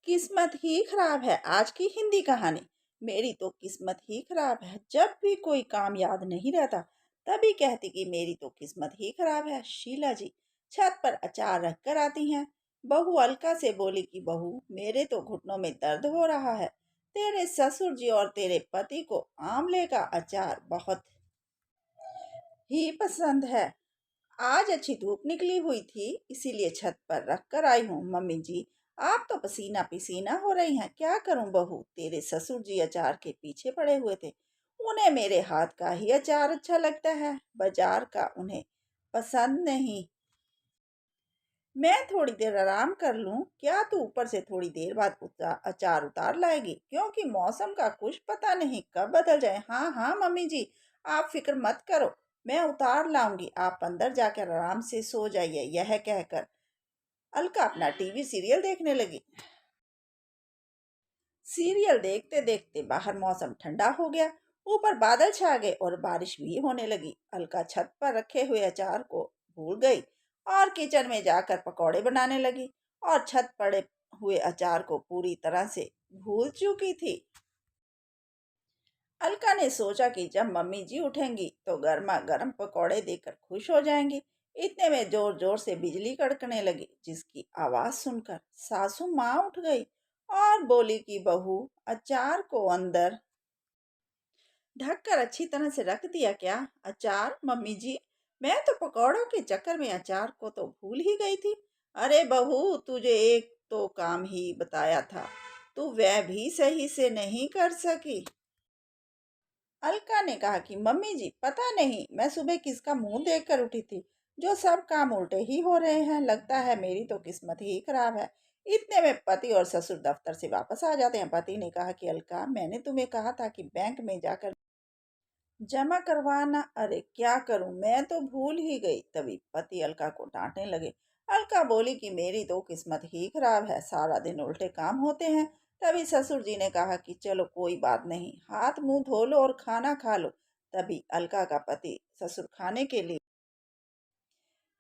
किस्मत ही खराब है आज की हिंदी कहानी। मेरी तो किस्मत ही खराब है। जब भी कोई काम याद नहीं रहता तभी कहती कि मेरी तो किस्मत ही खराब है। शीला जी छत पर अचार रख कर आती हैं। बहू अलका से बोली कि बहू मेरे तो घुटनों में दर्द हो रहा है। तेरे ससुर जी और तेरे पति को आंवले का अचार बहुत ही पसंद है। आज अच्छी धूप निकली हुई थी इसीलिए छत पर रख कर आई हूँ। मम्मी जी आप तो पसीना पसीना हो रही हैं। क्या करूं बहू, तेरे ससुर जी अचार के पीछे पड़े हुए थे। उन्हें मेरे हाथ का ही अचार अच्छा लगता है, बाजार का उन्हें पसंद नहीं। मैं थोड़ी देर आराम कर लूं क्या? तू ऊपर से थोड़ी देर बाद अचार उतार लाएगी क्योंकि मौसम का कुछ पता नहीं कब बदल जाए। हाँ हाँ मम्मी जी आप फिक्र मत करो, मैं उतार लाऊंगी। आप अंदर जाकर आराम से सो जाइए। यह कहकर अलका अपना टीवी सीरियल देखने लगी। सीरियल देखते देखते बाहर मौसम ठंडा हो गया। ऊपर बादल छा गए और बारिश भी होने लगी। अलका छत पर रखे हुए अचार को भूल गई और किचन में जाकर पकौड़े बनाने लगी और छत पड़े हुए अचार को पूरी तरह से भूल चुकी थी। अलका ने सोचा कि जब मम्मी जी उठेंगी तो गर्मा गर्म पकौड़े देकर खुश हो जाएंगी। इतने में जोर जोर से बिजली कड़कने लगी, जिसकी आवाज सुनकर सासू माँ उठ गई और बोली कि बहू अचार को अंदर ढककर अच्छी तरह से रख दिया क्या? अचार मम्मी जी, मैं तो पकौड़ों के चक्कर में अचार को तो भूल ही गई थी। अरे बहू तुझे एक तो काम ही बताया था, तू वह भी सही से नहीं कर सकी। अलका ने कहा कि मम्मी जी पता नहीं मैं सुबह किसका मुंह देखकर उठी थी, जो सब काम उल्टे ही हो रहे हैं। लगता है मेरी तो किस्मत ही खराब है। इतने में पति और ससुर दफ्तर से वापस आ जाते हैं। पति ने कहा कि अलका मैंने तुम्हें कहा था कि बैंक में जाकर जमा करवाना। अरे क्या करूं, मैं तो भूल ही गई। तभी पति अलका को डांटने लगे। अलका बोली कि मेरी तो किस्मत ही खराब है, सारा दिन उल्टे काम होते हैं। तभी ससुर जी ने कहा कि चलो कोई बात नहीं, हाथ मुंह धो लो और खाना खा लो। तभी अलका का पति ससुर खाने के लिए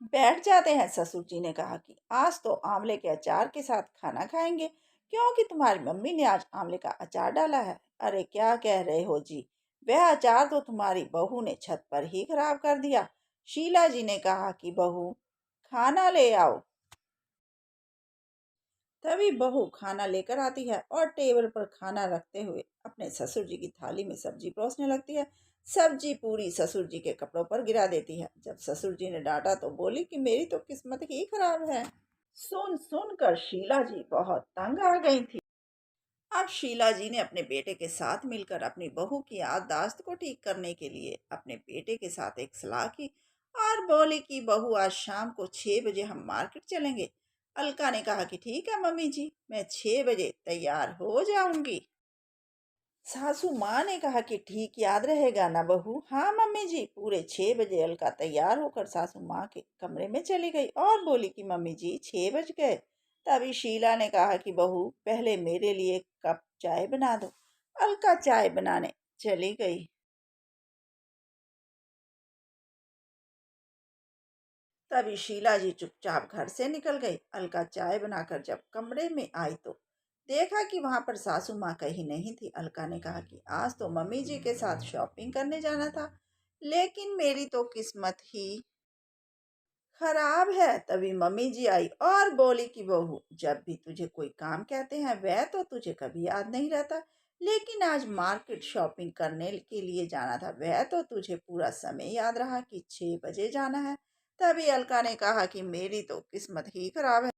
बैठ जाते हैं। ससुर जी ने कहा कि आज तो आंवले के अचार के साथ खाना खाएंगे क्योंकि तुम्हारी मम्मी ने आज आंवले का अचार डाला है। अरे क्या कह रहे हो जी, वह अचार तो तुम्हारी बहू ने छत पर ही खराब कर दिया। शीला जी ने कहा कि बहू खाना ले आओ। तभी बहू खाना लेकर आती है और टेबल पर खाना रखते हुए अपने ससुर जी की थाली में सब्जी परोसने लगती है। सब्जी पूरी ससुर जी के कपड़ों पर गिरा देती है। जब ससुर जी ने डांटा तो बोली कि मेरी तो किस्मत ही खराब है। सुन सुन कर शीला जी बहुत तंग आ गई थी। अब शीला जी ने अपने बेटे के साथ मिलकर अपनी बहू की याददाश्त को ठीक करने के लिए अपने बेटे के साथ एक सलाह की और बोली कि बहू आज शाम को 6 बजे हम मार्केट चलेंगे। अलका ने कहा कि ठीक है मम्मी जी, मैं 6 बजे तैयार हो जाऊंगी। सासू माँ ने कहा कि ठीक याद रहेगा ना बहू? हाँ मम्मी जी। पूरे 6 बजे अलका तैयार होकर सासू माँ के कमरे में चली गई और बोली कि मम्मी जी 6 बज गए। तभी शीला ने कहा कि बहू पहले मेरे लिए एक कप चाय बना दो। अलका चाय बनाने चली गई। तभी शीला जी चुपचाप घर से निकल गई। अलका चाय बनाकर जब कमरे में आई तो देखा कि वहां पर सासू माँ कहीं नहीं थी। अलका ने कहा कि आज तो मम्मी जी के साथ शॉपिंग करने जाना था, लेकिन मेरी तो किस्मत ही खराब है। तभी मम्मी जी आई और बोली कि बहू जब भी तुझे कोई काम कहते हैं वह तो तुझे कभी याद नहीं रहता, लेकिन आज मार्केट शॉपिंग करने के लिए जाना था वह तो तुझे पूरा समय याद रहा कि 6 बजे जाना है। तभी अलका ने कहा कि मेरी तो किस्मत ही खराब है।